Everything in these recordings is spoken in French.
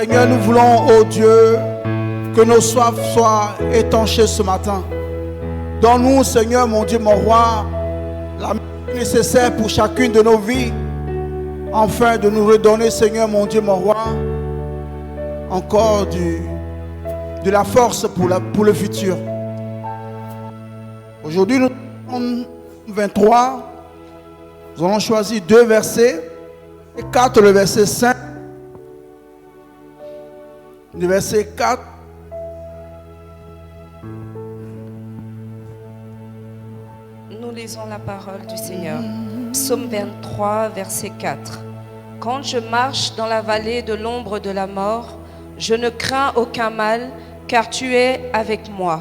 Seigneur, nous voulons, oh Dieu, que nos soifs soient étanchées ce matin. Donne-nous, Seigneur, mon Dieu, mon roi, la nécessaire pour chacune de nos vies, afin de nous redonner, Seigneur, mon Dieu, mon roi, encore de la force pour le futur. Aujourd'hui, nous sommes 23. Nous allons choisir 2 versets. Et 4, le verset 5. Le verset 4. Nous lisons la parole du Seigneur. Psaume 23, verset 4. Quand je marche dans la vallée de l'ombre de la mort, je ne crains aucun mal, car tu es avec moi.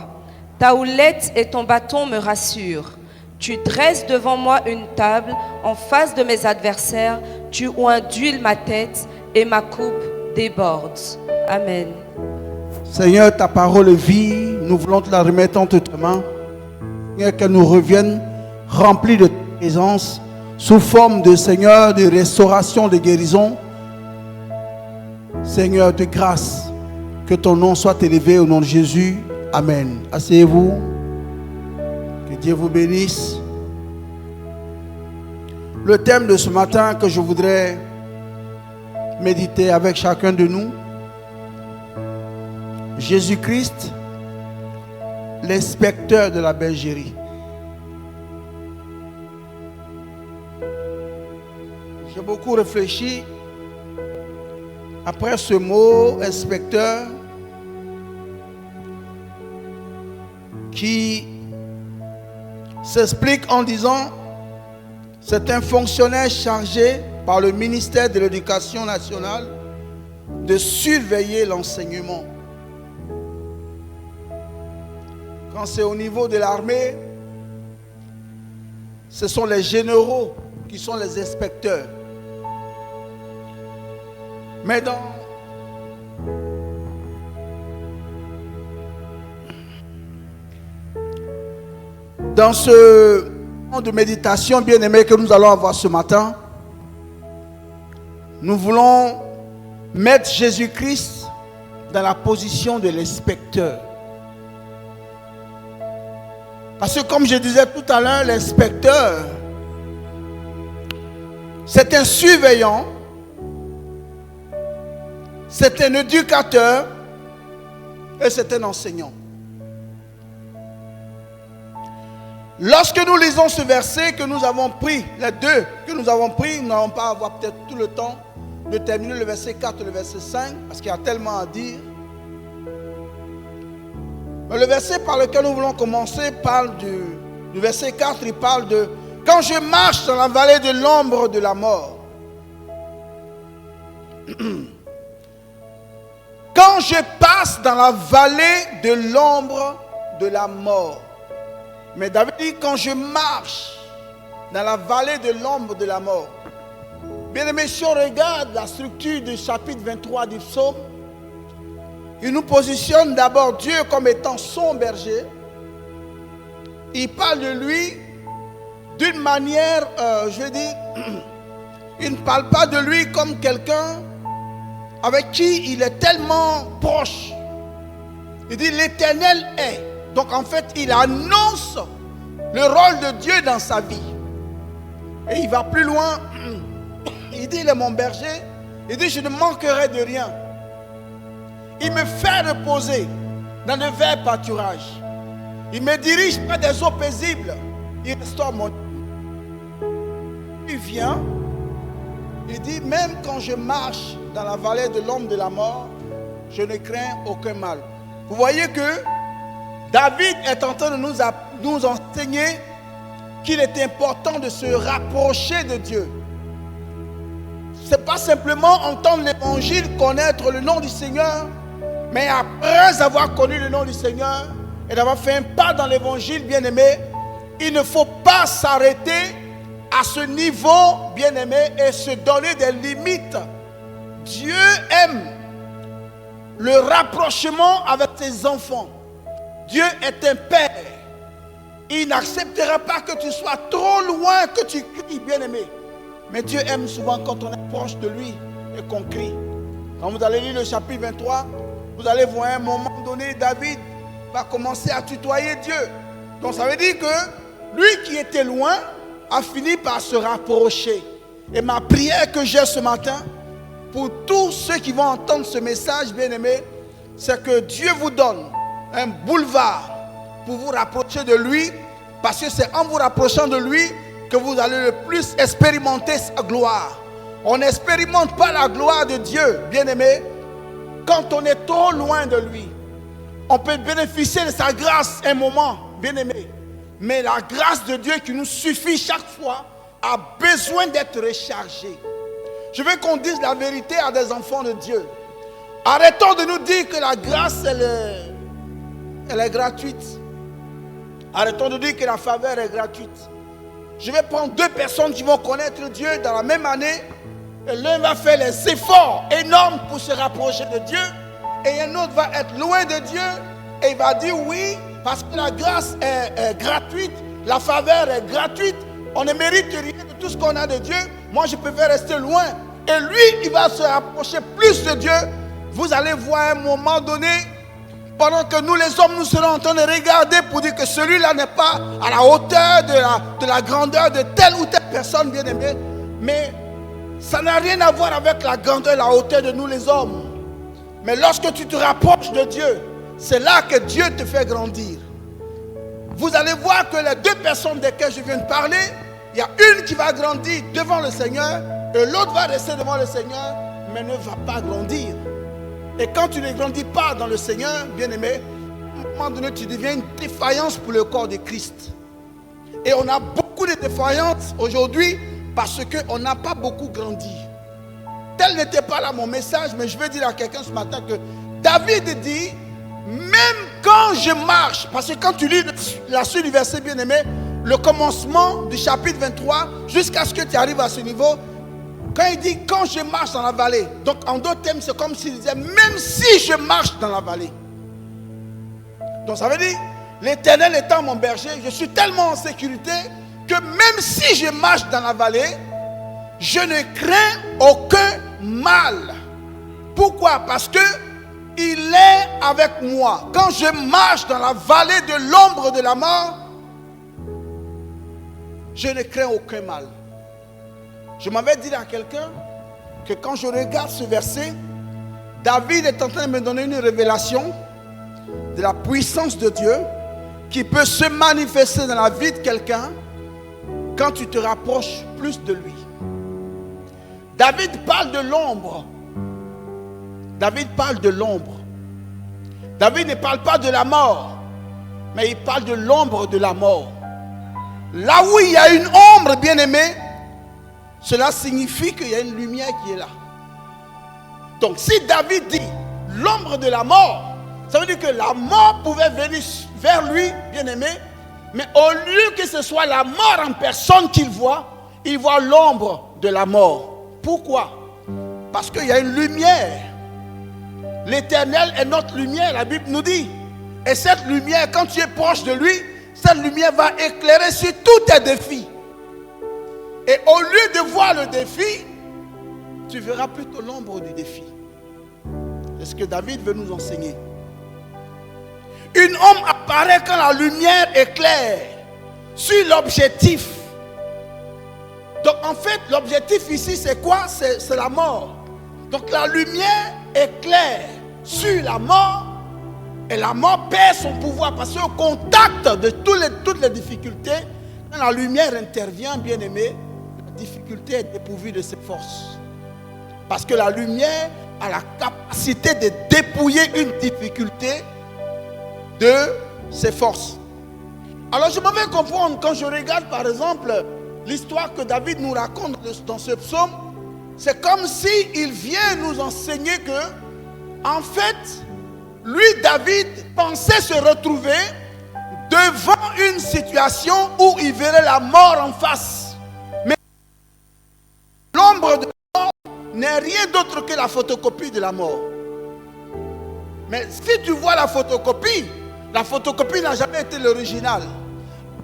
Ta houlette et ton bâton me rassurent. Tu dresses devant moi une table en face de mes adversaires. Tu oins d'huile ma tête et ma coupe déborde. Amen. Seigneur, ta parole est vie. Nous voulons te la remettre entre tes mains. Seigneur, qu'elle nous revienne remplie de ta présence, sous forme de Seigneur, de restauration, de guérison. Seigneur, de grâce, que ton nom soit élevé au nom de Jésus. Amen. Asseyez-vous. Que Dieu vous bénisse. Le thème de ce matin que je voudrais méditer avec chacun de nous: Jésus-Christ, l'inspecteur de la bergerie. J'ai beaucoup réfléchi après ce mot inspecteur qui s'explique en disant: c'est un fonctionnaire chargé par le ministère de l'Éducation nationale de surveiller l'enseignement. Quand c'est au niveau de l'armée, ce sont les généraux qui sont les inspecteurs. Mais dans ce moment de méditation bien-aimé que nous allons avoir ce matin, nous voulons mettre Jésus-Christ dans la position de l'inspecteur. Parce que comme je disais tout à l'heure, l'inspecteur, c'est un surveillant, c'est un éducateur et c'est un enseignant. Lorsque nous lisons ce verset que nous avons pris, les deux que nous avons pris, nous n'allons pas avoir peut-être tout le temps de terminer le verset 4 et le verset 5, parce qu'il y a tellement à dire. Mais le verset par lequel nous voulons commencer parle du verset 4, il parle de « Quand je marche dans la vallée de l'ombre de la mort ». Quand je passe dans la vallée de l'ombre de la mort. Mais David dit quand je marche dans la vallée de l'ombre de la mort. Bien aimé, si on regarde la structure du chapitre 23 du psaume, il nous positionne d'abord Dieu comme étant son berger. Il parle de lui d'une manière, je dis, il ne parle pas de lui comme quelqu'un avec qui il est tellement proche. Il dit l'Éternel est. Donc en fait, il annonce le rôle de Dieu dans sa vie. Et il va plus loin. Il dit, il est mon berger. Il dit, je ne manquerai de rien. Il me fait reposer dans de verts pâturages. Il me dirige près des eaux paisibles. Il restaure mon... Il vient. Il dit, même quand je marche dans la vallée de l'ombre de la mort, je ne crains aucun mal. Vous voyez que David est en train de nous enseigner qu'il est important de se rapprocher de Dieu. Ce n'est pas simplement entendre l'évangile, connaître le nom du Seigneur, mais après avoir connu le nom du Seigneur et d'avoir fait un pas dans l'évangile, bien-aimé, il ne faut pas s'arrêter à ce niveau, bien-aimé, et se donner des limites. Dieu aime le rapprochement avec ses enfants. Dieu est un père. Il n'acceptera pas que tu sois trop loin, que tu cries, bien-aimé. Mais Dieu aime souvent quand on est proche de lui et qu'on crie. Quand vous allez lire le chapitre 23, vous allez voir à un moment donné, David va commencer à tutoyer Dieu. Donc ça veut dire que lui qui était loin a fini par se rapprocher. Et ma prière que j'ai ce matin, pour tous ceux qui vont entendre ce message, bien-aimé, c'est que Dieu vous donne un boulevard pour vous rapprocher de lui, parce que c'est en vous rapprochant de lui que vous allez le plus expérimenter sa gloire. On n'expérimente pas la gloire de Dieu, bien-aimé, quand on est trop loin de lui. On peut bénéficier de sa grâce un moment, bien-aimé, mais la grâce de Dieu qui nous suffit chaque fois a besoin d'être rechargée. Je veux qu'on dise la vérité à des enfants de Dieu. Arrêtons de nous dire que la grâce, elle est gratuite. Arrêtons de dire que la faveur est gratuite. Je vais prendre deux personnes qui vont connaître Dieu dans la même année. Et l'un va faire les efforts énormes pour se rapprocher de Dieu. Et un autre va être loin de Dieu. Et il va dire oui, parce que la grâce est gratuite. La faveur est gratuite. On ne mérite rien de tout ce qu'on a de Dieu. Moi, je préfère rester loin. Et lui, il va se rapprocher plus de Dieu. Vous allez voir à un moment donné, pendant que nous les hommes, nous serons en train de regarder pour dire que celui-là n'est pas à la hauteur de la grandeur de telle ou telle personne, bien aimée. Mais ça n'a rien à voir avec la grandeur et la hauteur de nous les hommes. Mais lorsque tu te rapproches de Dieu, c'est là que Dieu te fait grandir. Vous allez voir que les deux personnes desquelles je viens de parler, il y a une qui va grandir devant le Seigneur et l'autre va rester devant le Seigneur, mais ne va pas grandir. Et quand tu ne grandis pas dans le Seigneur, bien-aimé, à un moment donné, tu deviens une défaillance pour le corps de Christ. Et on a beaucoup de défaillances aujourd'hui parce qu'on n'a pas beaucoup grandi. Tel n'était pas là mon message, mais je vais dire à quelqu'un ce matin que David dit, même quand je marche, parce que quand tu lis la suite du verset, bien-aimé, le commencement du chapitre 23, jusqu'à ce que tu arrives à ce niveau, quand il dit quand je marche dans la vallée, donc en d'autres termes, c'est comme s'il disait même si je marche dans la vallée. Donc ça veut dire, l'Éternel étant mon berger, je suis tellement en sécurité que même si je marche dans la vallée, je ne crains aucun mal. Pourquoi? Parce que il est avec moi. Quand je marche dans la vallée de l'ombre de la mort, je ne crains aucun mal. Je m'avais dit à quelqu'un que quand je regarde ce verset, David est en train de me donner une révélation de la puissance de Dieu qui peut se manifester dans la vie de quelqu'un quand tu te rapproches plus de lui. David parle de l'ombre. David parle de l'ombre. David ne parle pas de la mort, mais il parle de l'ombre de la mort. Là où il y a une ombre, bien-aimée, cela signifie qu'il y a une lumière qui est là. Donc si David dit l'ombre de la mort, ça veut dire que la mort pouvait venir vers lui, bien-aimé, mais au lieu que ce soit la mort en personne qu'il voit, il voit l'ombre de la mort. Pourquoi? Parce qu'il y a une lumière. L'Éternel est notre lumière, la Bible nous dit. Et cette lumière, quand tu es proche de lui, cette lumière va éclairer sur tous tes défis. Et au lieu de voir le défi, tu verras plutôt l'ombre du défi. C'est ce que David veut nous enseigner. Une ombre apparaît quand la lumière éclaire sur l'objectif. Donc en fait, l'objectif ici, c'est quoi? C'est la mort. Donc la lumière éclaire sur la mort et la mort perd son pouvoir parce qu'au contact de toutes les difficultés, quand la lumière intervient, bien aimé, la difficulté est dépourvue de ses forces. Parce que la lumière a la capacité de dépouiller une difficulté de ses forces. Alors je me fais comprendre quand je regarde par exemple l'histoire que David nous raconte dans ce psaume. C'est comme s'il vient nous enseigner que, en fait, lui, David, pensait se retrouver devant une situation où il verrait la mort en face. Mais l'ombre de la mort n'est rien d'autre que la photocopie de la mort. Mais si tu vois la photocopie n'a jamais été l'original.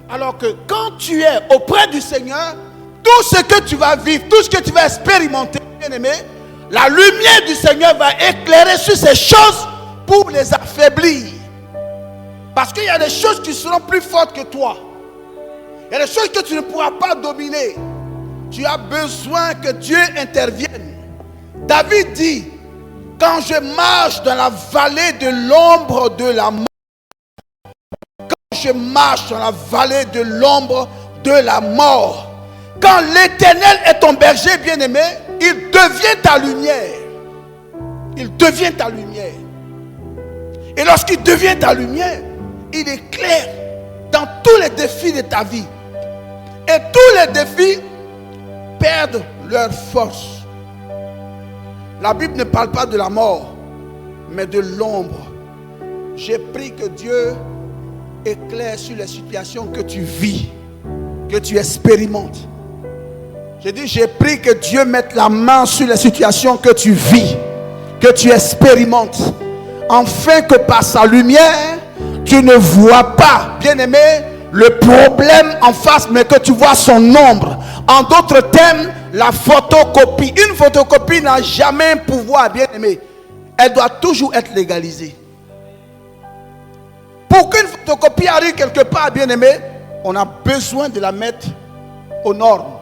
Alors que quand tu es auprès du Seigneur, tout ce que tu vas vivre, tout ce que tu vas expérimenter, bien aimé, La lumière du Seigneur va éclairer sur ces choses pour les affaiblir. Parce qu'il y a des choses qui seront plus fortes que toi. Il y a des choses que tu ne pourras pas dominer. Tu as besoin que Dieu intervienne. David dit, quand je marche dans la vallée de l'ombre de la mort, quand je marche dans la vallée de l'ombre de la mort, quand l'Éternel est ton berger bien-aimé, il devient ta lumière. Il devient ta lumière. Et lorsqu'il devient ta lumière, il éclaire dans tous les défis de ta vie. Et tous les défis perdent leur force. La Bible ne parle pas de la mort, mais de l'ombre. J'ai pris que Dieu éclaire sur les situations que tu vis, que tu expérimentes. J'ai dit, j'ai pris que Dieu mette la main sur les situations que tu vis, que tu expérimentes, afin que par sa lumière, tu ne vois pas, bien-aimé, le problème en face, mais que tu vois son ombre. En d'autres termes, la photocopie. Une photocopie n'a jamais un pouvoir, bien-aimé. Elle doit toujours être légalisée. Pour qu'une photocopie arrive quelque part, bien-aimé, on a besoin de la mettre aux normes.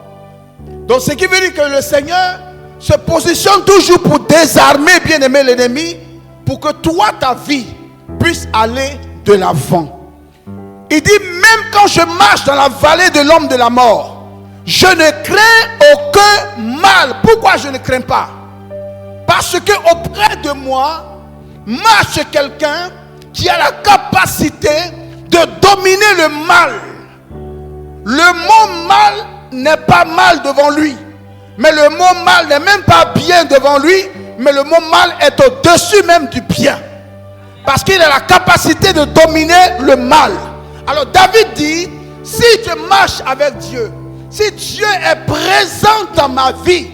Donc, ce qui veut dire que le Seigneur se positionne toujours pour désarmer, bien-aimé, l'ennemi, pour que toi, ta vie, puisse aller de l'avant. Il dit, même quand je marche dans la vallée de l'ombre de la mort, je ne crains aucun mal. Pourquoi je ne crains pas? Parce que auprès de moi marche quelqu'un qui a la capacité de dominer le mal. Le mot mal n'est pas mal devant lui, mais le mot mal n'est même pas bien devant lui, mais le mot mal est au-dessus même du bien, parce qu'il a la capacité de dominer le mal. Alors David dit, si je marche avec Dieu, si Dieu est présent dans ma vie,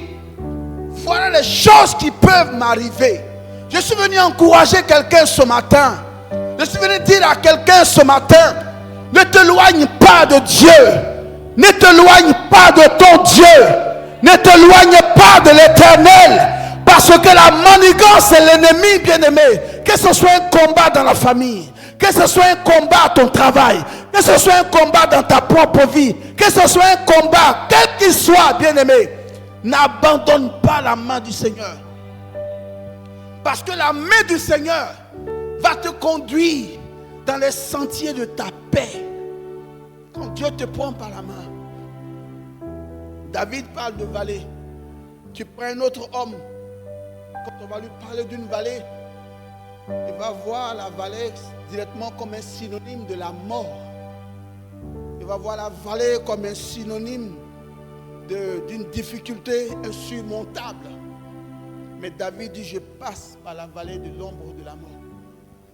voilà les choses qui peuvent m'arriver. Je suis venu encourager quelqu'un ce matin. Je suis venu dire à quelqu'un ce matin, ne t'éloigne pas de Dieu. Ne t'éloigne pas de ton Dieu. Ne t'éloigne pas de l'Éternel. Parce que la manigance, c'est l'ennemi, bien-aimé. Que ce soit un combat dans la famille, que ce soit un combat à ton travail, que ce soit un combat dans ta propre vie, que ce soit un combat, quel qu'il soit, bien-aimé, n'abandonne pas la main du Seigneur. Parce que la main du Seigneur va te conduire dans les sentiers de ta paix. Quand Dieu te prend par la main. David parle de vallée. Tu prends un autre homme, quand on va lui parler d'une vallée, il va voir la vallée directement comme un synonyme de la mort. Il va voir la vallée comme un synonyme d'une difficulté insurmontable. Mais David dit, je passe par la vallée de l'ombre de la mort.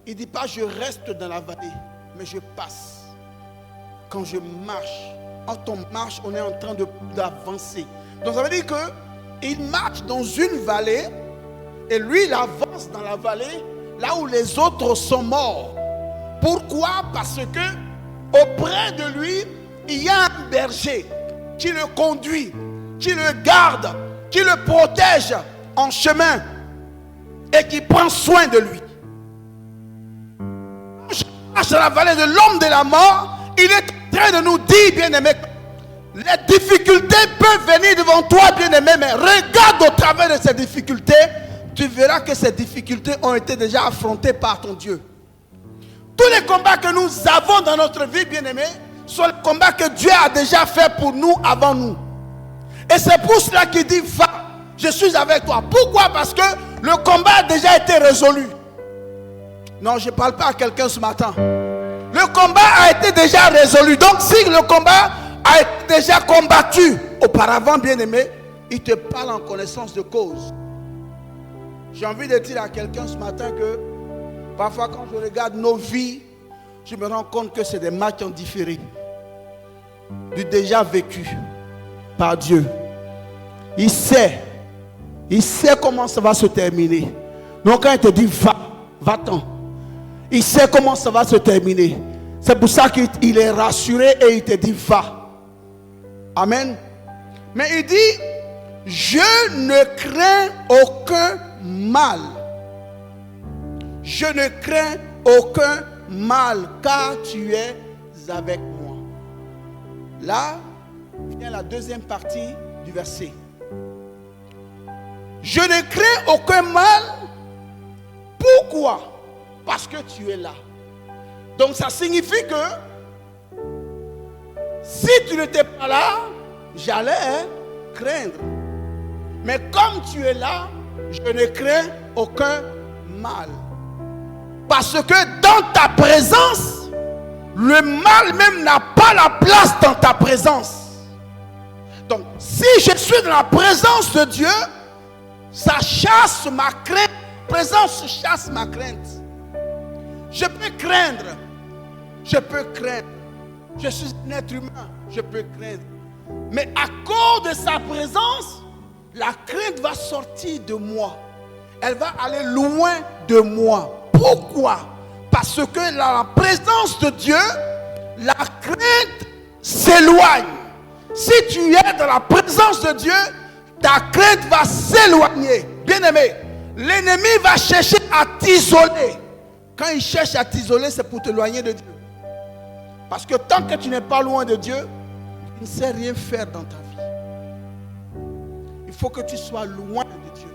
Il ne dit pas, je reste dans la vallée, mais je passe. Quand je marche, quand on marche, on est en train d'avancer. Donc ça veut dire qu'il marche dans une vallée, et lui, il avance dans la vallée, là où les autres sont morts. Pourquoi? Parce que auprès de lui, il y a un berger qui le conduit, qui le garde, qui le protège en chemin et qui prend soin de lui. Je marche dans la vallée de l'ombre de la mort. Il est en train de nous dire, bien-aimé, les difficultés peuvent venir devant toi, bien-aimé, mais regarde au travers de ces difficultés, tu verras que ces difficultés ont été déjà affrontées par ton Dieu. Tous les combats que nous avons dans notre vie, bien-aimé, sont les combats que Dieu a déjà fait pour nous avant nous. Et c'est pour cela qu'il dit, va, je suis avec toi. Pourquoi? Parce que le combat a déjà été résolu. Non, je ne parle pas à quelqu'un ce matin. Le combat a été déjà résolu. Donc si le combat a été déjà combattu auparavant, bien-aimé, il te parle en connaissance de cause. J'ai envie de dire à quelqu'un ce matin que parfois quand je regarde nos vies, je me rends compte que c'est des matchs en différé. Du déjà vécu par Dieu. Il sait comment ça va se terminer. Donc quand il te dit va-t'en, il sait comment ça va se terminer. C'est pour ça qu'il est rassuré et il te dit va. Amen. Mais il dit, je ne crains aucun mal. Je ne crains aucun mal, car tu es avec moi. Là vient la deuxième partie du verset. Je ne crains aucun mal. Pourquoi? Parce que tu es là. Donc ça signifie que si tu n'étais pas là, j'allais craindre. Mais comme tu es là, je ne crains aucun mal. Parce que dans ta présence, le mal même n'a pas la place dans ta présence. Donc, si je suis dans la présence de Dieu, ça chasse ma crainte. La présence chasse ma crainte. Je peux craindre. Je peux craindre. Je suis un être humain. Je peux craindre. Mais à cause de sa présence, la crainte va sortir de moi. Elle va aller loin de moi. Pourquoi? Parce que dans la présence de Dieu, la crainte s'éloigne. Si tu es dans la présence de Dieu, ta crainte va s'éloigner. Bien-aimé, l'ennemi va chercher à t'isoler. Quand il cherche à t'isoler, c'est pour t'éloigner de Dieu. Parce que tant que tu n'es pas loin de Dieu, il ne sait rien faire dans ta vie. Il faut que tu sois loin de Dieu.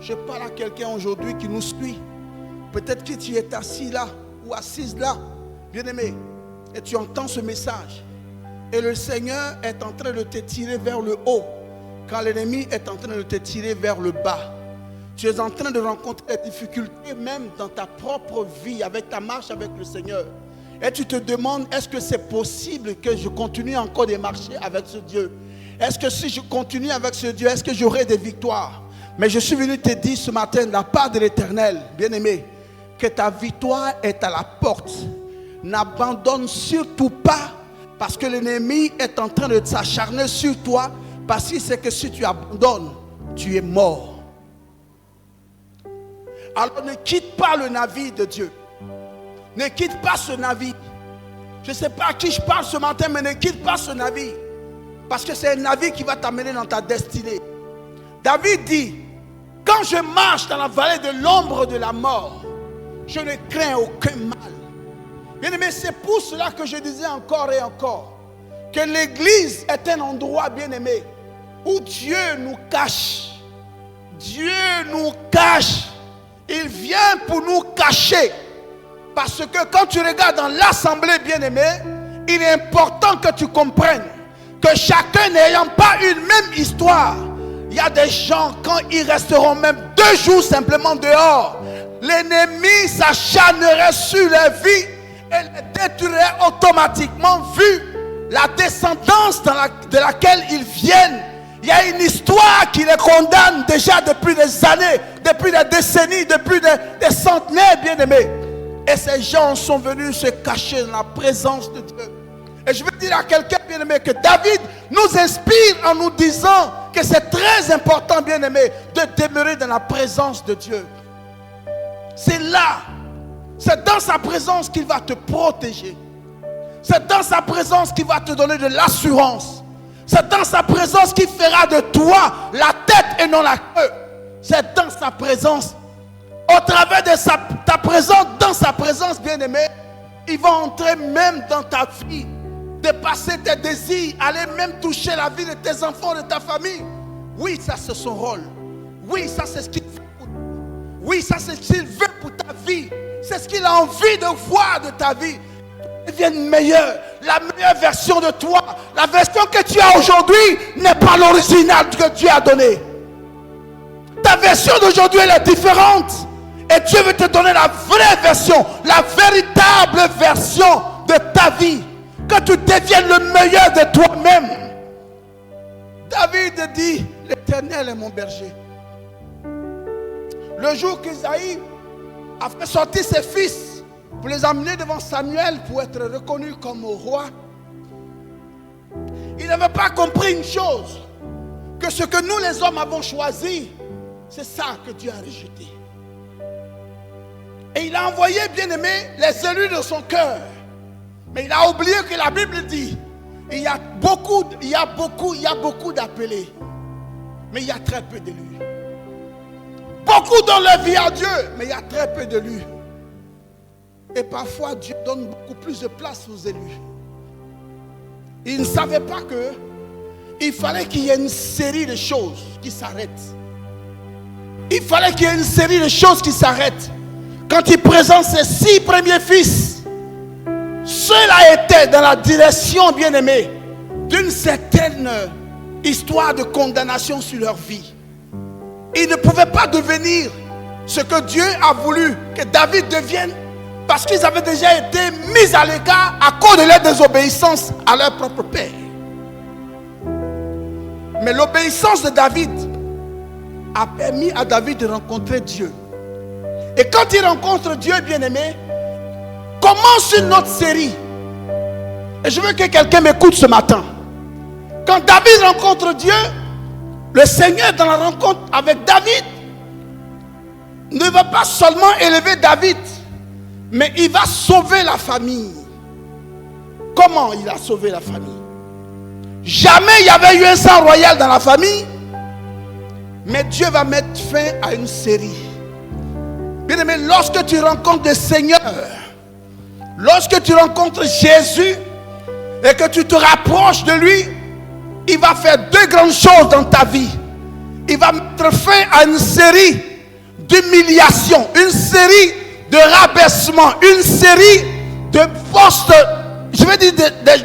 Je parle à quelqu'un aujourd'hui qui nous suit. Peut-être que tu es assis là ou assise là, bien-aimé, et tu entends ce message. Et le Seigneur est en train de te tirer vers le haut, quand l'ennemi est en train de te tirer vers le bas. Tu es en train de rencontrer des difficultés même dans ta propre vie, avec ta marche avec le Seigneur. Et tu te demandes, est-ce que c'est possible que je continue encore de marcher avec ce Dieu? Est-ce que si je continue avec ce Dieu, est-ce que j'aurai des victoires? Mais je suis venu te dire ce matin, de la part de l'Éternel, bien-aimé, que ta victoire est à la porte. N'abandonne surtout pas, parce que l'ennemi est en train de s'acharner sur toi, parce qu'il sait que si tu abandonnes, tu es mort. Alors ne quitte pas le navire de Dieu. Ne quitte pas ce navire. Je ne sais pas à qui je parle ce matin, mais ne quitte pas ce navire. Parce que c'est un navire qui va t'amener dans ta destinée. David dit, quand je marche dans la vallée de l'ombre de la mort, je ne crains aucun mal. Bien-aimé, c'est pour cela que je disais encore et encore que l'église est un endroit, bien-aimé, où Dieu nous cache. Dieu nous cache. Il vient pour nous cacher. Parce que quand tu regardes dans l'assemblée, bien-aimé, il est important que tu comprennes que chacun n'ayant pas une même histoire, il y a des gens, quand ils resteront même 2 jours simplement dehors, l'ennemi s'acharnerait sur leur vie et les détruirait automatiquement, vu la descendance de laquelle ils viennent. Il y a une histoire qui les condamne déjà depuis des années, depuis des décennies, depuis des centenaires, bien-aimés. Et ces gens sont venus se cacher dans la présence de Dieu. Et je veux dire à quelqu'un, bien-aimé, que David nous inspire en nous disant que c'est très important, bien-aimé, de demeurer dans la présence de Dieu. C'est là, c'est dans sa présence qu'il va te protéger. C'est dans sa présence qu'il va te donner de l'assurance. C'est dans sa présence qu'il fera de toi la tête et non la queue. C'est dans sa présence. Au travers de ta présence, dans sa présence, bien-aimé, il va entrer même dans ta vie, dépasser tes désirs, aller même toucher la vie de tes enfants, de ta famille. Oui, ça c'est son rôle. Oui, ça c'est ce qu'il veut pour toi. Oui, ça c'est ce qu'il veut pour ta vie. C'est ce qu'il a envie de voir de ta vie. Devienne meilleur, la meilleure version de toi. La version que tu as aujourd'hui n'est pas l'original que Dieu a donné. Ta version d'aujourd'hui elle est différente. Et Dieu veut te donner la vraie version, la véritable version de ta vie. Que tu deviennes le meilleur de toi-même. David dit, l'Éternel est mon berger. Le jour qu'Isaïe a fait sortir ses fils pour les amener devant Samuel pour être reconnu comme roi, il n'avait pas compris une chose, que ce que nous les hommes avons choisi, c'est ça que Dieu a rejeté. Et il a envoyé, bien aimé, les élus de son cœur. Mais il a oublié que la Bible dit, il y a beaucoup d'appelés. mais il y a très peu d'élus. Beaucoup donnent leur vie à Dieu, mais il y a très peu d'élus. Et parfois, Dieu donne beaucoup plus de place aux élus. Ils ne savaient pas qu'il fallait qu'il y ait une série de choses qui s'arrêtent. Il fallait qu'il y ait une série de choses qui s'arrêtent. Quand il présente ses 6 premiers fils, ceux-là étaient dans la direction, bien-aimés, d'une certaine histoire de condamnation sur leur vie. Ils ne pouvaient pas devenir ce que Dieu a voulu que David devienne, parce qu'ils avaient déjà été mis à l'écart à cause de leur désobéissance à leur propre père. Mais l'obéissance de David a permis à David de rencontrer Dieu. Et quand il rencontre Dieu, bien-aimé, commence une autre série. Et je veux que quelqu'un m'écoute ce matin. Quand David rencontre Dieu, le Seigneur dans la rencontre avec David ne va pas seulement élever David, mais il va sauver la famille. Comment il a sauvé la famille? Jamais il y avait eu un sang royal dans la famille, mais Dieu va mettre fin à une série. Bien-aimé, lorsque tu rencontres le Seigneur, lorsque tu rencontres Jésus et que tu te rapproches de lui, il va faire 2 grandes choses dans ta vie. Il va mettre fin à une série d'humiliation, une série de rabaissement, une série de postes, je vais dire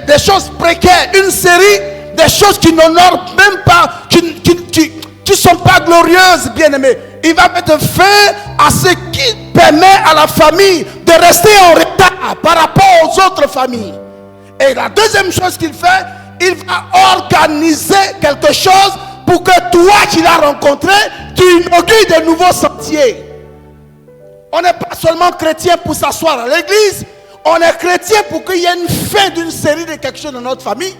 des choses précaires, une série de choses qui n'honorent même pas, qui ne sont pas glorieuses, bien-aimés. Il va mettre fin à ce qui permet à la famille de rester en retard par rapport aux autres familles. Et la deuxième chose qu'il fait, il va organiser quelque chose pour que toi qui l'as rencontré, tu inaugures de nouveaux sentiers. On n'est pas seulement chrétien pour s'asseoir à l'église, on est chrétien pour qu'il y ait une fin d'une série de quelque chose dans notre famille.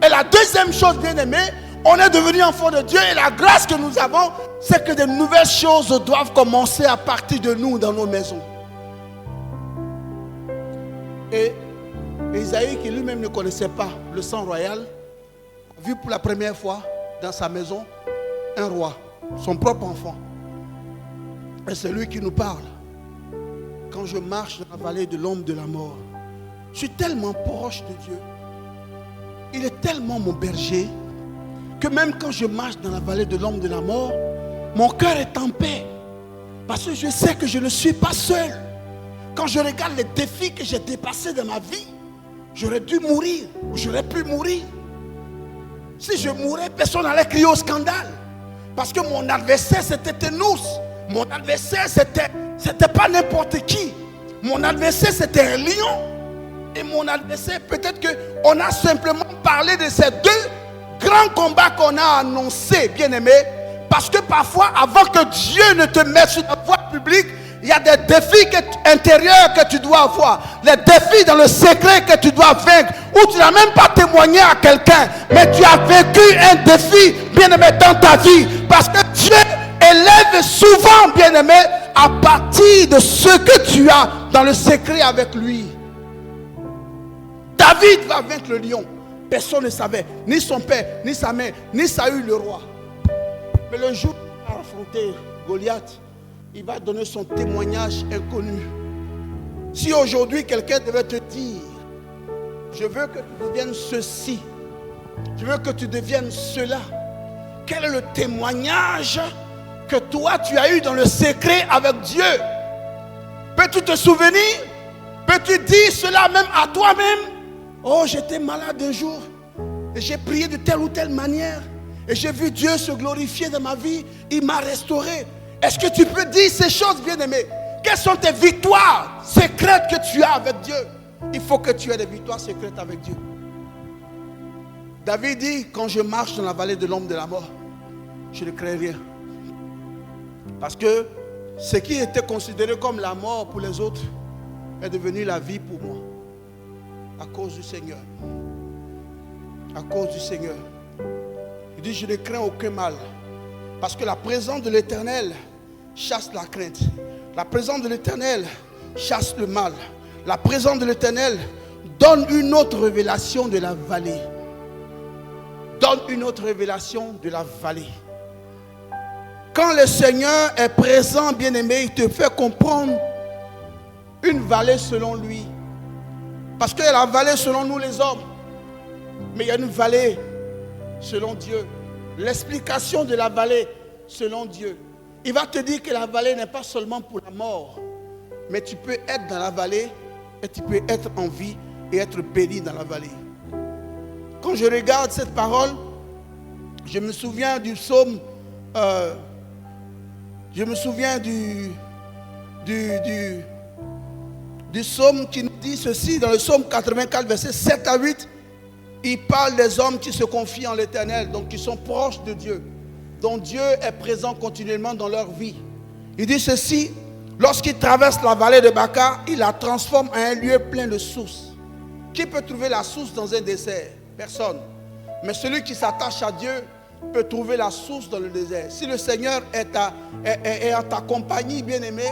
Et la deuxième chose, bien aimé, on est devenu enfant de Dieu et la grâce que nous avons, c'est que de nouvelles choses doivent commencer à partir de nous dans nos maisons. Et Isaïe, qui lui-même ne connaissait pas le sang royal, a vu pour la première fois dans sa maison un roi, son propre enfant. Et c'est lui qui nous parle. Quand je marche dans la vallée de l'ombre de la mort, je suis tellement proche de Dieu. Il est tellement mon berger que même quand je marche dans la vallée de l'ombre de la mort, mon cœur est en paix. Parce que je sais que je ne suis pas seul. Quand je regarde les défis que j'ai dépassés dans ma vie, j'aurais dû mourir, ou j'aurais pu mourir. Si je mourais, personne n'allait crier au scandale. Parce que mon adversaire, c'était Ténous. Mon adversaire, c'était pas n'importe qui. Mon adversaire, c'était un lion. Et mon adversaire, peut-être qu'on a simplement parlé de ces 2 grands combats qu'on a annoncés, bien-aimés. Parce que parfois, avant que Dieu ne te mette sur la voie publique, il y a des défis intérieurs que tu dois avoir. Les défis dans le secret que tu dois vaincre. Où tu n'as même pas témoigné à quelqu'un. Mais tu as vécu un défi, bien-aimé, dans ta vie. Parce que Dieu élève souvent, bien-aimé, à partir de ce que tu as dans le secret avec lui. David va vaincre le lion. Personne ne savait. Ni son père, ni sa mère, ni Saül le roi. Mais le jour où il a affronté Goliath, il va donner son témoignage inconnu. Si aujourd'hui quelqu'un devait te dire, je veux que tu deviennes ceci, je veux que tu deviennes cela, quel est le témoignage que toi tu as eu dans le secret avec Dieu? Peux-tu te souvenir? Peux-tu dire cela même à toi-même? Oh, j'étais malade un jour et j'ai prié de telle ou telle manière et j'ai vu Dieu se glorifier dans ma vie, il m'a restauré. Est-ce que tu peux dire ces choses, bien-aimé? Quelles sont tes victoires secrètes que tu as avec Dieu? Il faut que tu aies des victoires secrètes avec Dieu. David dit, quand je marche dans la vallée de l'ombre de la mort, je ne crains rien. Parce que ce qui était considéré comme la mort pour les autres est devenu la vie pour moi. À cause du Seigneur. À cause du Seigneur. Il dit, je ne crains aucun mal. Parce que la présence de l'Éternel chasse la crainte. La présence de l'Éternel chasse le mal. La présence de l'Éternel donne une autre révélation de la vallée. Donne une autre révélation de la vallée. Quand le Seigneur est présent, bien-aimé, il te fait comprendre une vallée selon lui. Parce qu'il y a la vallée selon nous les hommes. Mais il y a une vallée selon Dieu. L'explication de la vallée selon Dieu. Il va te dire que la vallée n'est pas seulement pour la mort. Mais tu peux être dans la vallée et tu peux être en vie et être béni dans la vallée. Quand je regarde cette parole, je me souviens du psaume, je me souviens du psaume qui nous dit ceci, dans le psaume 84, versets 7 à 8, il parle des hommes qui se confient en l'Éternel, donc qui sont proches de Dieu, dont Dieu est présent continuellement dans leur vie. Il dit ceci, lorsqu'il traverse la vallée de Baca, il la transforme en un lieu plein de sources. Qui peut trouver la source dans un désert? Personne. Mais celui qui s'attache à Dieu peut trouver la source dans le désert. Si le Seigneur est en ta compagnie, bien-aimé,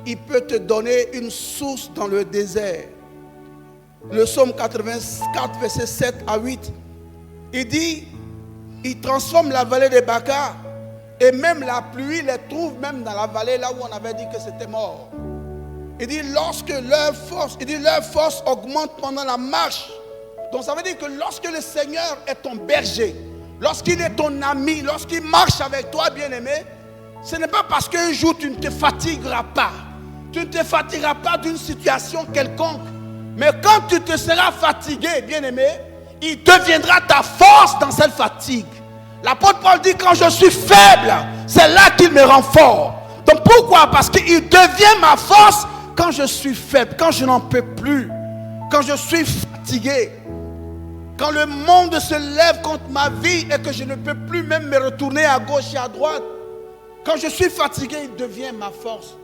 il peut te donner une source dans le désert. Le psaume 84, verset 7 à 8, il dit, il transforme la vallée de Baca et même la pluie les trouve même dans la vallée là où on avait dit que c'était mort. Il dit, lorsque leur force augmente pendant la marche. Donc ça veut dire que lorsque le Seigneur est ton berger, lorsqu'il est ton ami, lorsqu'il marche avec toi, bien-aimé, ce n'est pas parce qu'un jour tu ne te fatigueras pas. Tu ne te fatigueras pas d'une situation quelconque. Mais quand tu te seras fatigué, bien-aimé, il deviendra ta force dans cette fatigue. L'apôtre Paul dit, quand je suis faible, c'est là qu'il me rend fort. Donc pourquoi? Parce qu'il devient ma force quand je suis faible, quand je n'en peux plus, quand je suis fatigué. Quand le monde se lève contre ma vie et que je ne peux plus même me retourner à gauche et à droite. Quand je suis fatigué, il devient ma force.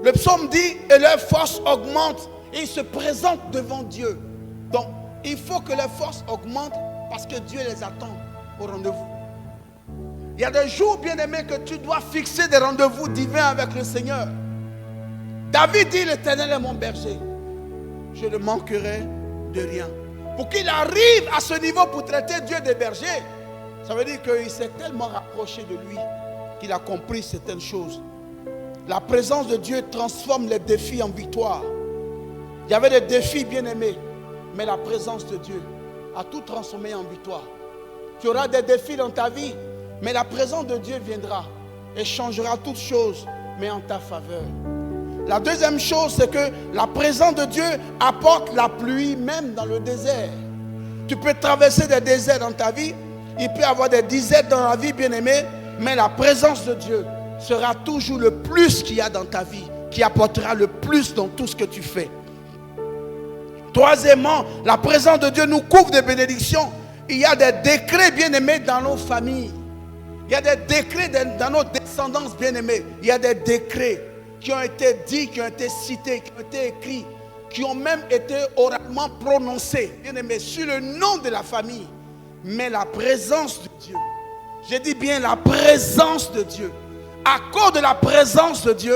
Le psaume dit, et leur force augmente et ils se présentent devant Dieu. Donc, il faut que les forces augmentent parce que Dieu les attend au rendez-vous. Il y a des jours, bien-aimés, que tu dois fixer des rendez-vous divins avec le Seigneur. David dit, l'Éternel est mon berger. Je ne manquerai de rien. Pour qu'il arrive à ce niveau pour traiter Dieu de berger, ça veut dire qu'il s'est tellement rapproché de lui qu'il a compris certaines choses. La présence de Dieu transforme les défis en victoire. Il y avait des défis bien-aimés, mais la présence de Dieu a tout transformé en victoire. Tu auras des défis dans ta vie, mais la présence de Dieu viendra et changera toutes choses, mais en ta faveur. La deuxième chose, c'est que la présence de Dieu apporte la pluie même dans le désert. Tu peux traverser des déserts dans ta vie, il peut y avoir des dizaines dans la vie, bien-aimée, mais la présence de Dieu sera toujours le plus qu'il y a dans ta vie, qui apportera le plus dans tout ce que tu fais. Troisièmement, la présence de Dieu nous couvre de bénédictions. Il y a des décrets bien-aimés dans nos familles. Il y a des décrets dans nos descendances bien-aimées. Il y a des décrets qui ont été dits, qui ont été cités, qui ont été écrits, qui ont même été oralement prononcés, bien-aimés, sur le nom de la famille. Mais la présence de Dieu, je dis bien la présence de Dieu, à cause de la présence de Dieu,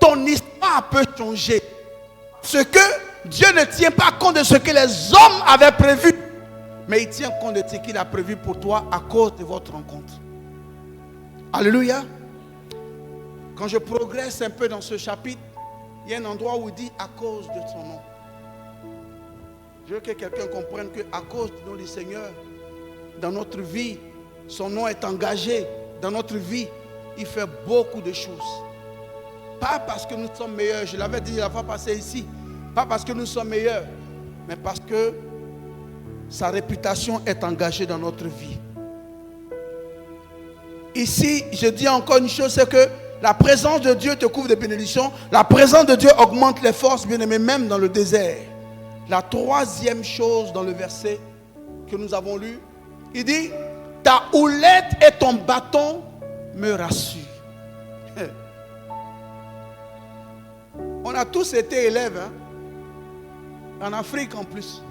ton histoire peut changer. Ce que Dieu ne tient pas compte de ce que les hommes avaient prévu, mais il tient compte de ce qu'il a prévu pour toi à cause de votre rencontre. Alléluia. Quand je progresse un peu dans ce chapitre, il y a un endroit où il dit à cause de son nom. Je veux que quelqu'un comprenne qu'à cause du nom du Seigneur, dans notre vie, son nom est engagé. Dans notre vie, il fait beaucoup de choses. Pas parce que nous sommes meilleurs, je l'avais dit la fois passée ici, pas parce que nous sommes meilleurs, mais parce que sa réputation est engagée dans notre vie. Ici, je dis encore une chose, c'est que la présence de Dieu te couvre de bénédictions. La présence de Dieu augmente les forces, bien-aimés, même dans le désert. La troisième chose dans le verset que nous avons lu, il dit, ta houlette et ton bâton me rassurent. On a tous été élèves, hein? En Afrique en plus.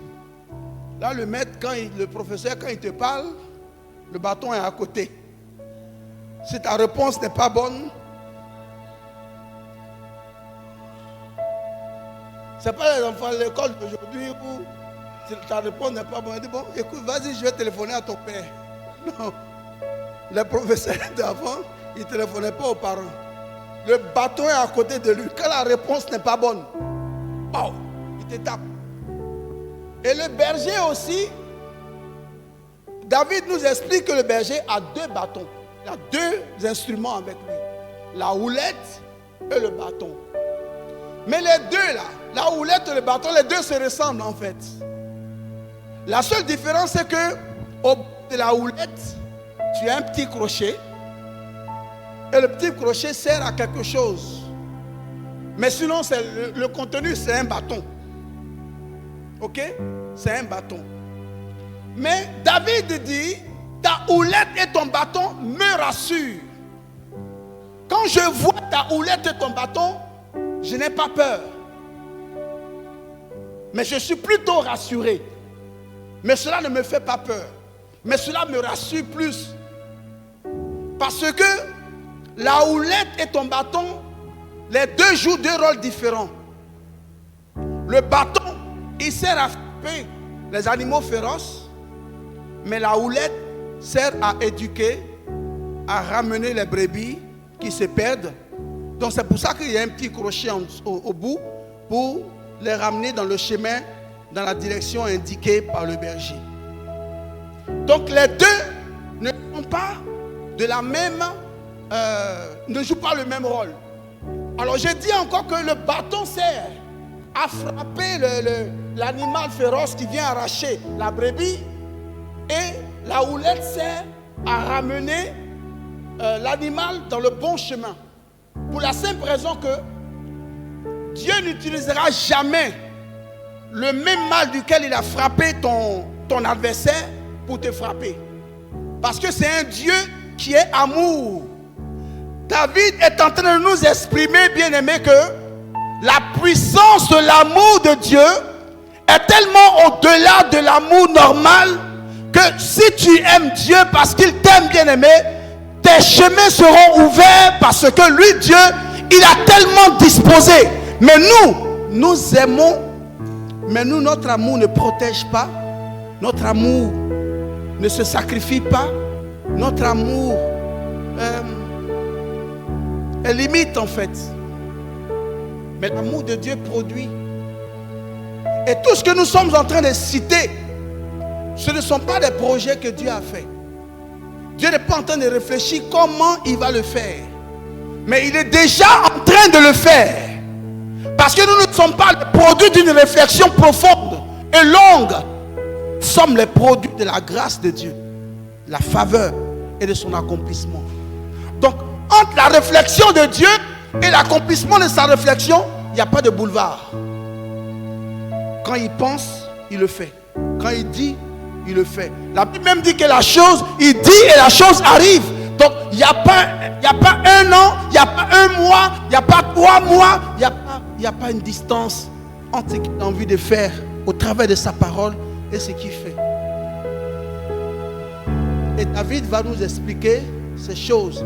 Là, le maître, le professeur, quand il te parle, le bâton est à côté. Si ta réponse n'est pas bonne, ce n'est pas les enfants de l'école d'aujourd'hui où si ta réponse n'est pas bonne. Il dit, bon, écoute, vas-y, je vais téléphoner à ton père. Non. Les professeurs d'avant, il ne téléphonait pas aux parents. Le bâton est à côté de lui. Quand la réponse n'est pas bonne, oh, il te tape. Et le berger aussi, David nous explique que le berger a 2 bâtons. Il a 2 instruments avec lui. La houlette et le bâton. Mais les 2 là, la houlette et le bâton, les 2 se ressemblent en fait. La seule différence c'est que au bout de la houlette, tu as un petit crochet. Et le petit crochet sert à quelque chose. Mais sinon, le contenu, c'est un bâton. Ok? C'est un bâton. Mais David dit, ta houlette et ton bâton me rassurent. Quand je vois ta houlette et ton bâton, je n'ai pas peur. Mais je suis plutôt rassuré. Mais cela ne me fait pas peur. Mais cela me rassure plus. Parce que la houlette et ton bâton, les 2 jouent 2 rôles différents. Le bâton, il sert à frapper les animaux féroces. Mais la houlette sert à éduquer, à ramener les brebis qui se perdent. Donc c'est pour ça qu'il y a un petit crochet au bout pour les ramener dans le chemin, dans la direction indiquée par le berger. Donc les 2 ne sont pas de la même, ne jouent pas le même rôle. Alors je dis encore que le bâton sert à frapper l'animal féroce qui vient arracher la brebis, et la houlette sert à ramener l'animal dans le bon chemin. Pour la simple raison que Dieu n'utilisera jamais le même mal duquel il a frappé ton adversaire pour te frapper. Parce que c'est un Dieu qui est amour. David est en train de nous exprimer, bien aimé, que la puissance de l'amour de Dieu est tellement au-delà de l'amour normal que si tu aimes Dieu parce qu'il t'aime, bien aimé, tes chemins seront ouverts parce que lui, Dieu, il a tellement disposé. Mais nous aimons, mais notre amour ne protège pas, notre amour ne se sacrifie pas, notre amour est limite en fait. Mais l'amour de Dieu produit. Et tout ce que nous sommes en train de citer, ce ne sont pas des projets que Dieu a fait. Dieu n'est pas en train de réfléchir comment il va le faire. Mais il est déjà en train de le faire. Parce que nous ne sommes pas le produit d'une réflexion profonde et longue. Nous sommes les produits de la grâce de Dieu, la faveur et de son accomplissement. Donc, entre la réflexion de Dieu et l'accomplissement de sa réflexion, il n'y a pas de boulevard. Quand il pense, il le fait. Quand il dit, il le fait. La Bible même dit que la chose, il dit et la chose arrive. Donc, il n'y a pas 1 an, il n'y a pas 1 mois, il n'y a pas 3 mois, il n'y a pas une distance entre ce qu'il a envie de faire au travers de sa parole et ce qu'il fait. Et David va nous expliquer ces choses.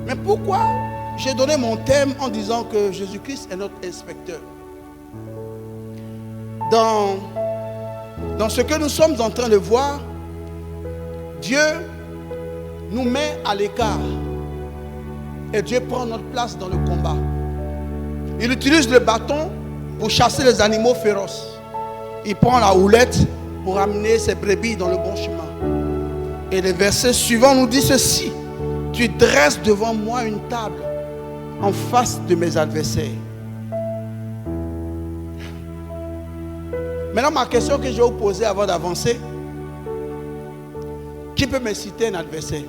Mais pourquoi j'ai donné mon thème en disant que Jésus-Christ est notre inspecteur? Dans ce que nous sommes en train de voir, Dieu nous met à l'écart. Et Dieu prend notre place dans le combat. Il utilise le bâton pour chasser les animaux féroces. Il prend la houlette pour amener ses brebis dans le bon chemin. Et le verset suivant nous dit ceci: tu dresses devant moi une table en face de mes adversaires. Maintenant, ma question que je vais vous poser avant d'avancer: qui peut me citer un adversaire?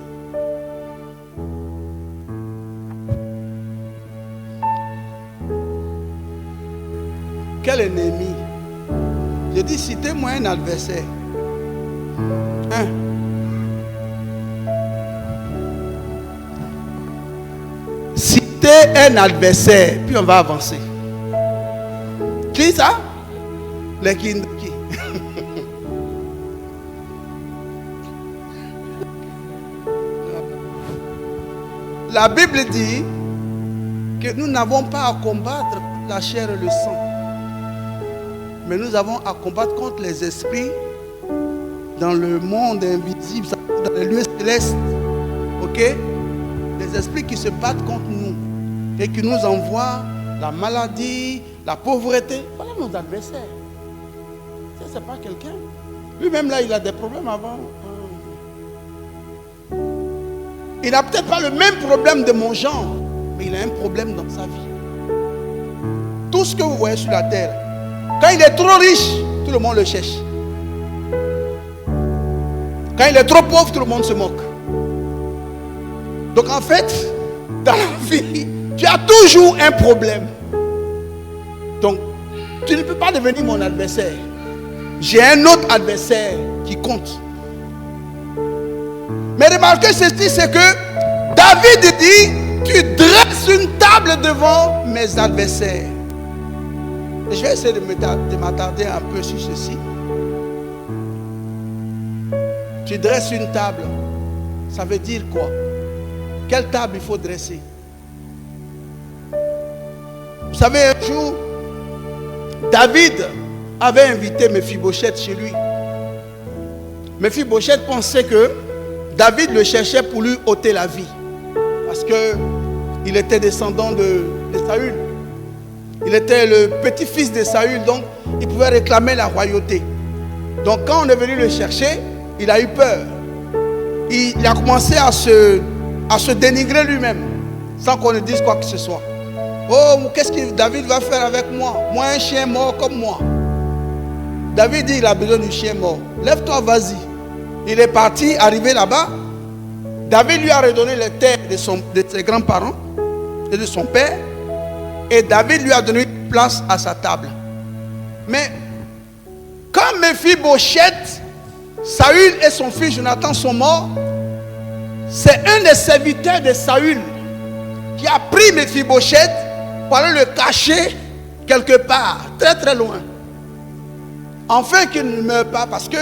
Quel ennemi? Je dis, citez-moi un adversaire. Citez un adversaire, puis on va avancer. Qui ça? Les qui? La Bible dit que nous n'avons pas à combattre la chair et le sang, mais nous avons à combattre contre les esprits dans le monde invisible, dans les lieux célestes. Ok? des esprits qui se battent contre nous et qui nous envoient la maladie, la pauvreté. Voilà nos adversaires. Ça, c'est pas quelqu'un. Lui-même là, il a des problèmes avant. Il n'a peut-être pas le même problème de mon genre, mais il a un problème dans sa vie. Tout ce que vous voyez sur la terre, quand il est trop riche, tout le monde le cherche. Quand il est trop pauvre, tout le monde se moque. Donc en fait, dans la vie, tu as toujours un problème. Donc, tu ne peux pas devenir mon adversaire. J'ai un autre adversaire qui compte. Mais remarquez ceci, c'est que David dit, tu dresses une table devant mes adversaires. Et je vais essayer de m'attarder un peu sur ceci. Tu dresses une table, ça veut dire quoi? Quelle table il faut dresser? Vous savez, un jour, David avait invité Mephibosheth chez lui. Mephibosheth pensait que David le cherchait pour lui ôter la vie. Parce qu'il était descendant de Saül. Il était le petit-fils de Saül, donc il pouvait réclamer la royauté. Donc quand on est venu le chercher, il a eu peur. Il a commencé à se dénigrer lui-même, sans qu'on ne dise quoi que ce soit. Oh, qu'est-ce que David va faire avec moi? Moi, un chien mort comme moi. David dit, il a besoin du chien mort. Lève-toi, vas-y. Il est parti, arrivé là-bas. David lui a redonné les terres de ses grands-parents et de son père. Et David lui a donné une place à sa table. Mais quand Mephibosheth, Saül et son fils Jonathan sont morts, c'est un des serviteurs de Saül qui a pris Mephibosheth pour aller le cacher quelque part, très très loin. Afin qu'il ne meure pas, parce que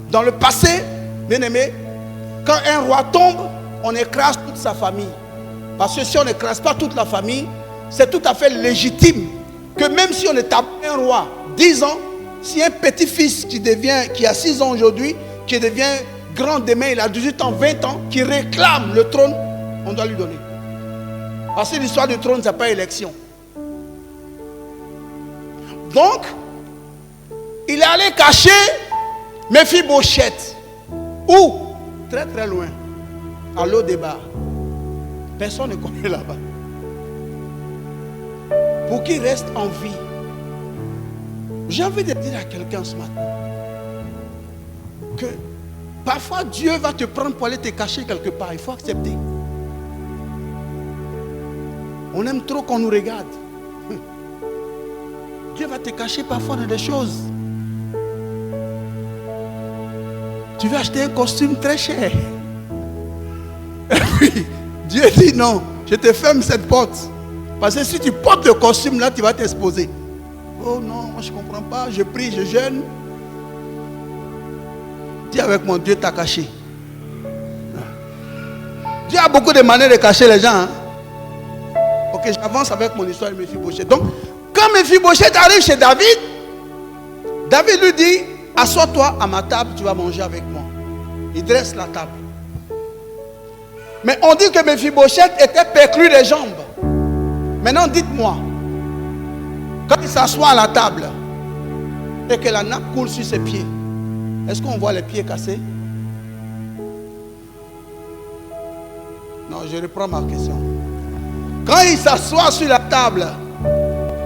dans le passé, bien aimé, quand un roi tombe, on écrase toute sa famille. Parce que si on n'écrase pas toute la famille, c'est tout à fait légitime que même si on établit un roi 10 ans, si un petit-fils qui a 6 ans aujourd'hui, qui devient grand demain, il a 18 ans, 20 ans, qui réclame le trône, on doit lui donner. Parce que l'histoire du trône, ce n'est pas élection. Donc, il est allé cacher Mephibosheth. Où? Très très loin. À l'O-Débar. Personne ne connaît là-bas. Pour qu'il reste en vie. J'ai envie de dire à quelqu'un ce matin que parfois Dieu va te prendre pour aller te cacher quelque part. Il faut accepter. On aime trop qu'on nous regarde. Dieu va te cacher parfois dans des choses. Tu veux acheter un costume très cher. Et puis, Dieu dit non, je te ferme cette porte. Parce que si tu portes le costume là, tu vas t'exposer. Oh non, moi je ne comprends pas, je prie, je jeûne. Dis avec moi, Dieu t'a caché. Dieu a beaucoup de manières de cacher les gens. Hein? Ok, j'avance avec mon histoire de Mephibosheth. Donc, quand Mephibosheth arrive chez David, David lui dit, assois-toi à ma table, tu vas manger avec moi. Il dresse la table. Mais on dit que Mephibosheth était perclus les jambes. Maintenant, dites-moi, quand il s'assoit à la table et que la nappe coule sur ses pieds, est-ce qu'on voit les pieds cassés? Non, je reprends ma question. Quand il s'assoit sur la table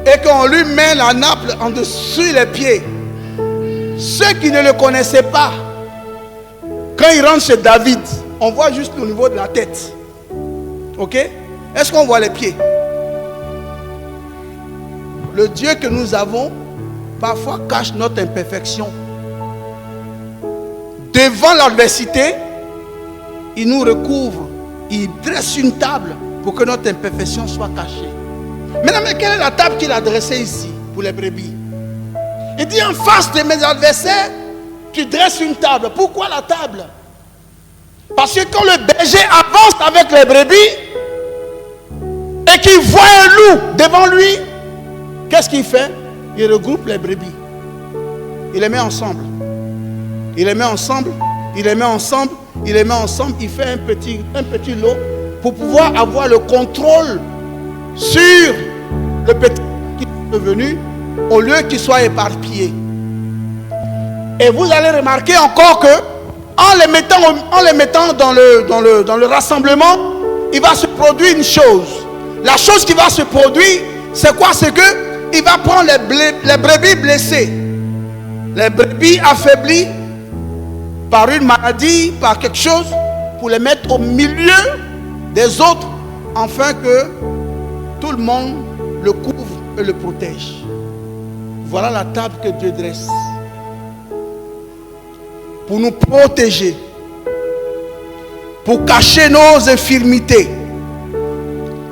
et qu'on lui met la nappe en dessous les pieds, ceux qui ne le connaissaient pas, quand il rentre chez David, on voit juste au niveau de la tête. Ok? Est-ce qu'on voit les pieds? Le Dieu que nous avons parfois cache notre imperfection. Devant l'adversité, il nous recouvre, il dresse une table pour que notre imperfection soit cachée. Maintenant, mais quelle est la table qu'il a dressée ici pour les brebis? Il dit en face de mes adversaires, tu dresses une table. Pourquoi la table? Parce que quand le berger avance avec les brebis et qu'il voit un loup devant lui, qu'est-ce qu'il fait? Il regroupe les brebis. Il les met ensemble. Il les met ensemble. Il les met ensemble. Il les met ensemble. Il fait un petit lot pour pouvoir avoir le contrôle sur le petit qui est devenu, au lieu qu'il soit éparpillé. Et vous allez remarquer encore que en les mettant dans le rassemblement, il va se produire une chose. La chose qui va se produire, c'est quoi? C'est que il va prendre les brebis blessées, les brebis affaiblies par une maladie, par quelque chose, pour les mettre au milieu des autres, afin que tout le monde le couvre et le protège. Voilà la table que Dieu dresse pour nous protéger, pour cacher nos infirmités.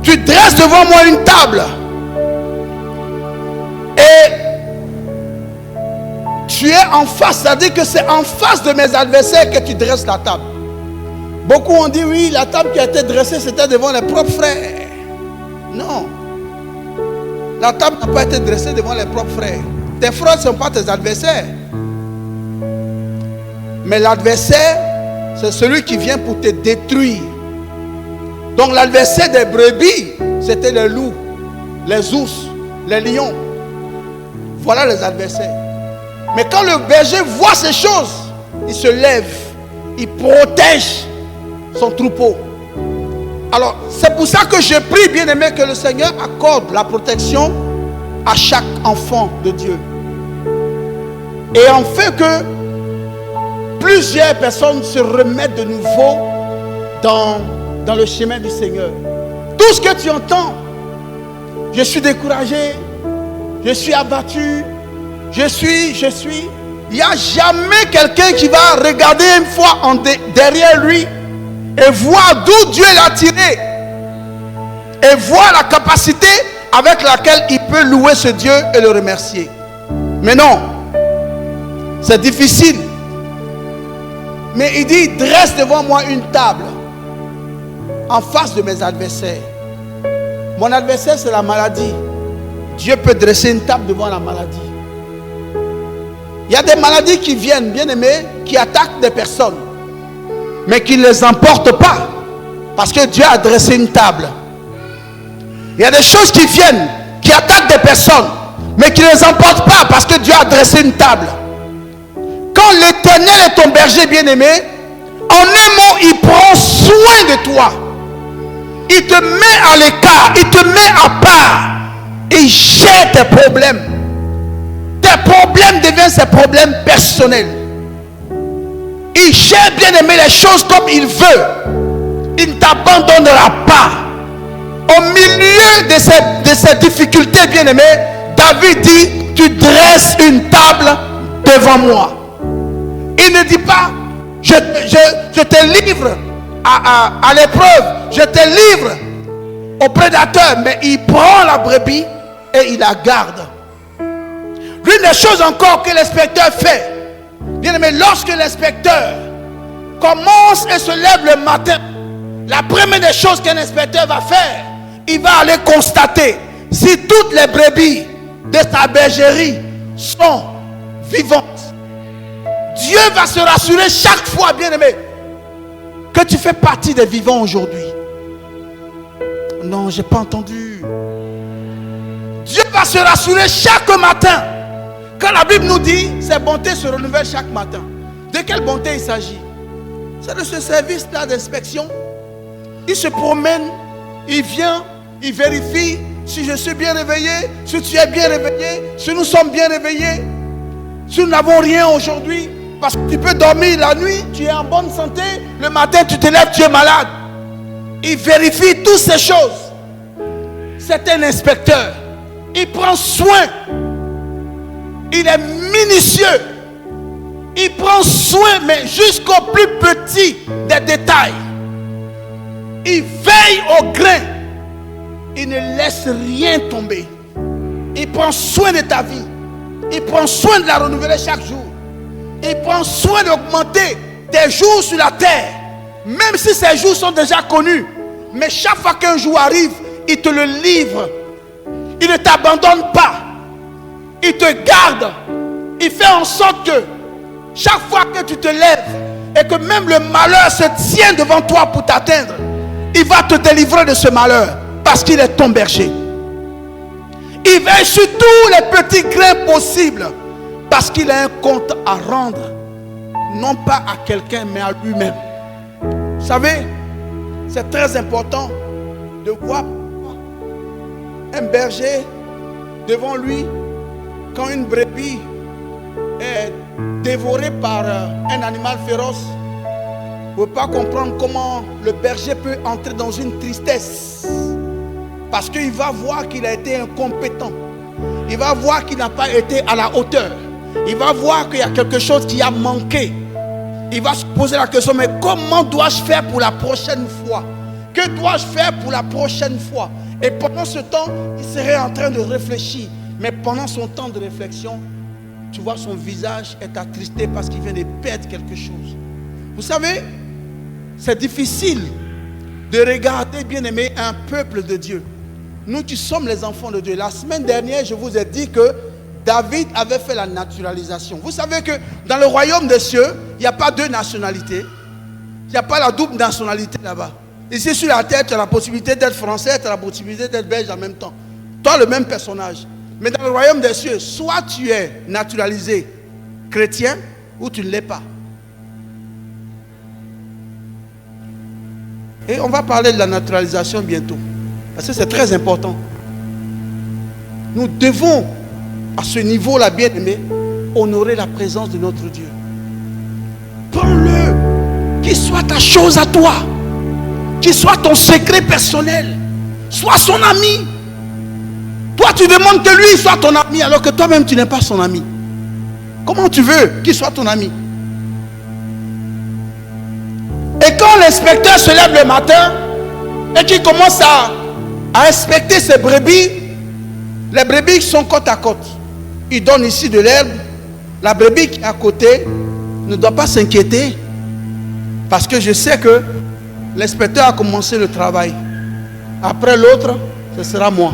Tu dresses devant moi une table et tu es en face, c'est-à-dire que c'est en face de mes adversaires que tu dresses la table. Beaucoup ont dit oui, la table qui a été dressée c'était devant les propres frères. Non, la table n'a pas été dressée devant les propres frères. Tes frères ne sont pas tes adversaires. Mais l'adversaire, c'est celui qui vient pour te détruire. Donc l'adversaire des brebis, c'était les loups, les ours, les lions. Voilà les adversaires. Mais quand le berger voit ces choses, il se lève, il protège son troupeau. Alors c'est pour ça que je prie, bien aimé, que le Seigneur accorde la protection à chaque enfant de Dieu. Et en fait que plusieurs personnes se remettent de nouveau dans le chemin du Seigneur. Tout ce que tu entends, je suis découragé, je suis abattu, je suis. Il n'y a jamais quelqu'un qui va regarder une fois derrière lui et voir d'où Dieu l'a tiré. Et voir la capacité avec laquelle il peut louer ce Dieu et le remercier. Mais non, c'est difficile. Mais il dit, dresse devant moi une table en face de mes adversaires. Mon adversaire, c'est la maladie. Dieu peut dresser une table devant la maladie. Il y a des maladies qui viennent, bien aimés, qui attaquent des personnes, mais qui ne les emportent pas, parce que Dieu a dressé une table. Il y a des choses qui viennent, qui attaquent des personnes, mais qui ne les emportent pas, parce que Dieu a dressé une table. Quand l'Éternel est ton berger bien-aimé, en un mot, il prend soin de toi. Il te met à l'écart, il te met à part. Et il gère tes problèmes. Tes problèmes deviennent ses problèmes personnels. Il gère, bien-aimé, les choses comme il veut. Il ne t'abandonnera pas. Au milieu de ces difficultés, bien-aimé, David dit, tu dresses une table devant moi. Il ne dit pas, je te livre à l'épreuve, je te livre au prédateur, mais il prend la brebis et il la garde. L'une des choses encore que l'inspecteur fait, bien aimé, lorsque l'inspecteur commence et se lève le matin, la première des choses qu'un inspecteur va faire, il va aller constater si toutes les brebis de sa bergerie sont vivantes. Dieu va se rassurer chaque fois, bien-aimé, que tu fais partie des vivants aujourd'hui. Non, je n'ai pas entendu. Dieu va se rassurer chaque matin. Quand la Bible nous dit, ses bontés se renouvellent chaque matin. De quelle bonté il s'agit? C'est de ce service-là d'inspection. Il se promène, il vient, il vérifie si je suis bien réveillé, si tu es bien réveillé, si nous sommes bien réveillés, si nous n'avons rien aujourd'hui. Parce que tu peux dormir la nuit, tu es en bonne santé, le matin tu te lèves, tu es malade. Il vérifie toutes ces choses. C'est un inspecteur. Il prend soin. Il est minutieux. Il prend soin, mais jusqu'au plus petit des détails. Il veille au grain. Il ne laisse rien tomber. Il prend soin de ta vie. Il prend soin de la renouveler chaque jour. Il prend soin d'augmenter tes jours sur la terre. Même si ces jours sont déjà connus. Mais chaque fois qu'un jour arrive, il te le livre. Il ne t'abandonne pas. Il te garde. Il fait en sorte que chaque fois que tu te lèves et que même le malheur se tient devant toi pour t'atteindre, Il va te délivrer de ce malheur parce qu'il est ton berger. Il veille sur tous les petits grains possibles parce qu'il a un compte à rendre, non pas à quelqu'un mais à lui-même. Vous savez, c'est très important de voir un berger devant lui quand une brebis est dévorée par un animal féroce. Vous ne pouvez pas comprendre comment le berger peut entrer dans une tristesse. Parce qu'il va voir qu'il a été incompétent. Il va voir qu'il n'a pas été à la hauteur. Il va voir qu'il y a quelque chose qui a manqué. Il va se poser la question, mais comment dois-je faire pour la prochaine fois? Que dois-je faire pour la prochaine fois? Et pendant ce temps, il serait en train de réfléchir. Mais pendant son temps de réflexion, tu vois son visage est attristé parce qu'il vient de perdre quelque chose. Vous savez, c'est difficile de regarder, bien aimé, un peuple de Dieu. Nous qui sommes les enfants de Dieu. La semaine dernière, je vous ai dit que David avait fait la naturalisation. Vous savez que dans le royaume des cieux, il n'y a pas deux nationalités. Il n'y a pas la double nationalité là-bas. Ici sur la terre, tu as la possibilité d'être français, tu as la possibilité d'être belge en même temps. Toi, le même personnage. Mais dans le royaume des cieux, soit tu es naturalisé chrétien ou tu ne l'es pas. Et on va parler de la naturalisation bientôt. Parce que c'est très important. Nous devons, à ce niveau-là, bien aimé, honorer la présence de notre Dieu. Prends-le, qu'il soit ta chose à toi, qu'il soit ton secret personnel, sois son ami. Toi, tu demandes que lui soit ton ami, alors que toi-même, tu n'es pas son ami. Comment tu veux qu'il soit ton ami? Et quand l'inspecteur se lève le matin et qu'il commence à inspecter ses brebis, les brebis sont côte à côte. Il donne ici de l'herbe. La brebis qui est à côté ne doit pas s'inquiéter parce que je sais que l'inspecteur a commencé le travail. Après l'autre, ce sera moi.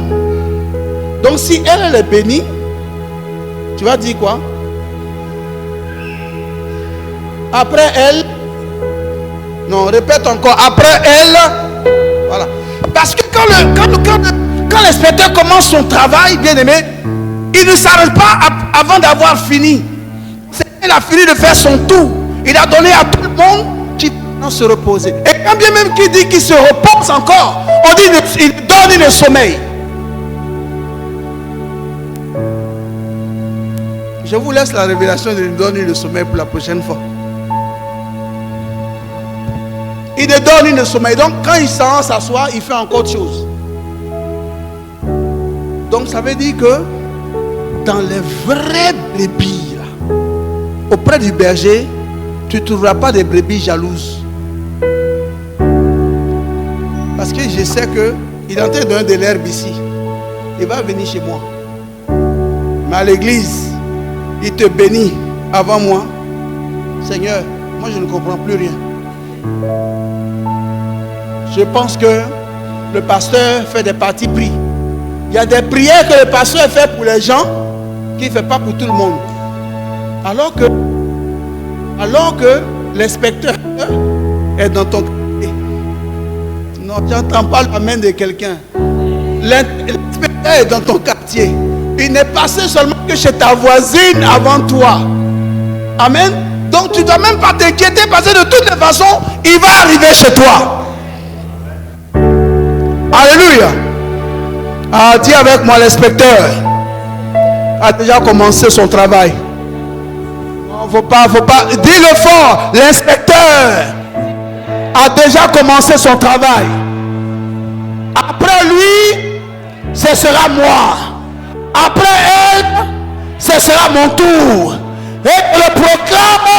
Donc si elle est bénie, tu vas dire quoi? Après elle, non, répète encore. Après elle, voilà. Parce que quand l'inspecteur commence son travail, bien aimé, il ne s'arrête pas avant d'avoir fini. Il a fini de faire son tour. Il a donné à tout le monde qui doit se reposer. Et quand bien même qu'il dit qu'il se repose encore, on dit qu'il donne le sommeil. Je vous laisse la révélation de lui donner le sommeil pour la prochaine fois. Il ne donne le sommeil. Donc quand il s'assoit, il fait encore autre chose. Donc ça veut dire que dans les vraies brebis, là, auprès du berger, tu ne trouveras pas des brebis jalouses. Parce que je sais qu'il est en train de donner de l'herbe ici. Il va venir chez moi. Mais à l'église, il te bénit avant moi. Seigneur, moi je ne comprends plus rien. Je pense que le pasteur fait des parties pris. Il y a des prières que le pasteur fait pour les gens qu'il ne fait pas pour tout le monde. Alors que l'inspecteur est dans ton quartier. Non, tu n'entends pas la main de quelqu'un. L'inspecteur est dans ton quartier. Il n'est passé seulement que chez ta voisine avant toi. Amen. Donc tu ne dois même pas t'inquiéter parce que de toutes les façons, il va arriver chez toi. Alléluia. Ah, dis avec moi, l'inspecteur a déjà commencé son travail. Non, faut pas. Dis-le fort, l'inspecteur a déjà commencé son travail. Après lui, ce sera moi. Après elle, ce sera mon tour. Et je le proclame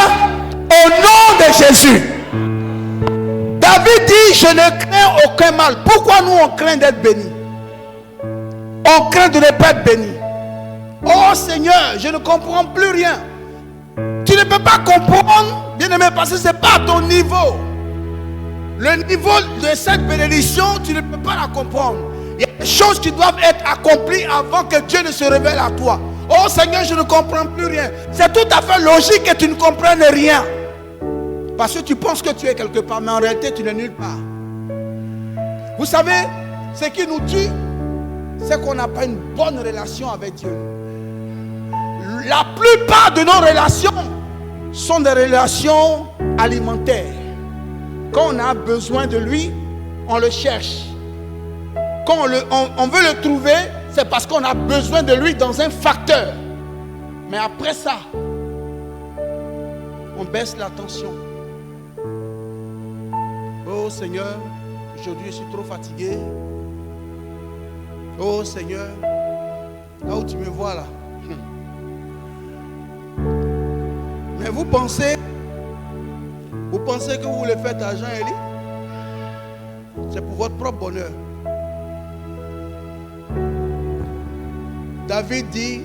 au nom de Jésus. David dit, je ne crains aucun mal. Pourquoi nous on craint d'être bénis? On craint de ne pas être bénis. Oh Seigneur, je ne comprends plus rien. Tu ne peux pas comprendre, bien aimé, parce que ce n'est pas à ton niveau. Le niveau de cette bénédiction, tu ne peux pas la comprendre. Il y a des choses qui doivent être accomplies avant que Dieu ne se révèle à toi. Oh Seigneur, je ne comprends plus rien. C'est tout à fait logique que tu ne comprennes rien. Parce que tu penses que tu es quelque part, mais en réalité tu n'es nulle part. Vous savez, ce qui nous tue, c'est qu'on n'a pas une bonne relation avec Dieu. La plupart de nos relations sont des relations alimentaires. Quand on a besoin de lui, on le cherche. Quand on veut le trouver, c'est parce qu'on a besoin de lui dans un facteur. Mais après ça, on baisse la tension. Oh Seigneur, aujourd'hui je suis trop fatigué. Oh Seigneur, là où tu me vois là. Mais vous pensez que vous le faites à Jean-Élie? C'est pour votre propre bonheur. David dit,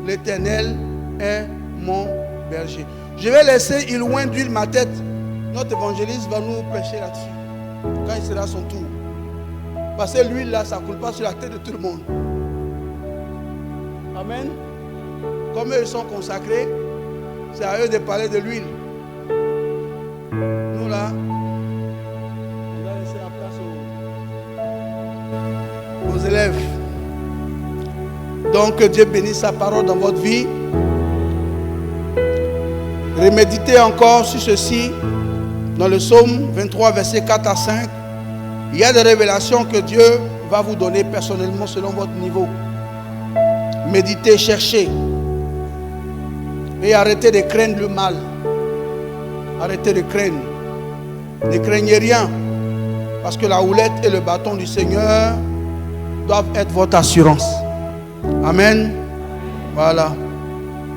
l'Éternel est mon berger. Je vais laisser il loin d'huile ma tête. Notre évangéliste va nous prêcher là-dessus quand il sera son tour. Parce que l'huile là, ça ne coule pas sur la tête de tout le monde. Amen. Comme eux ils sont consacrés, c'est à eux de parler de l'huile. Nous là, on va laisser la place aux élèves. Donc que Dieu bénisse sa parole dans votre vie. Reméditez encore sur ceci. Dans le psaume 23, versets 4 à 5. Il y a des révélations que Dieu va vous donner personnellement selon votre niveau. Méditez, cherchez. Et arrêtez de craindre le mal. Arrêtez de craindre. Ne craignez rien. Parce que la houlette et le bâton du Seigneur doivent être votre assurance. Amen. Voilà.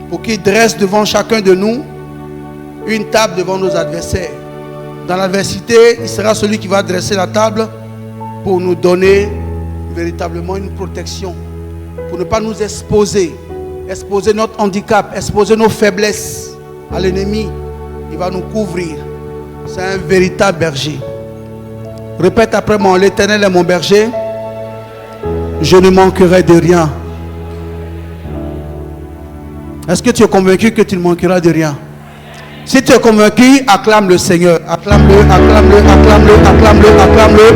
Pour qu'il dresse devant chacun de nous une table devant nos adversaires. Dans l'adversité, il sera celui qui va dresser la table pour nous donner véritablement une protection. Pour ne pas nous exposer. Exposer notre handicap, exposer nos faiblesses à l'ennemi. Il va nous couvrir. C'est un véritable berger. Répète après moi, l'Éternel est mon berger. Je ne manquerai de rien. Est-ce que tu es convaincu que tu ne manqueras de rien? Si tu es convaincu, acclame le Seigneur. Acclame-le, acclame-le, acclame-le, acclame-le, acclame-le.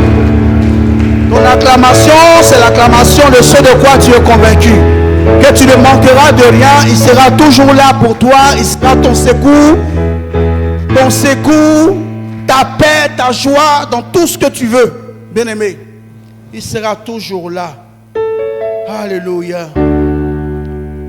Ton acclamation, c'est l'acclamation de ce de quoi tu es convaincu. Que tu ne manqueras de rien. Il sera toujours là pour toi. Il sera ton secours. Ton secours, ta paix, ta joie, dans tout ce que tu veux. Bien-aimé, il sera toujours là. Alléluia.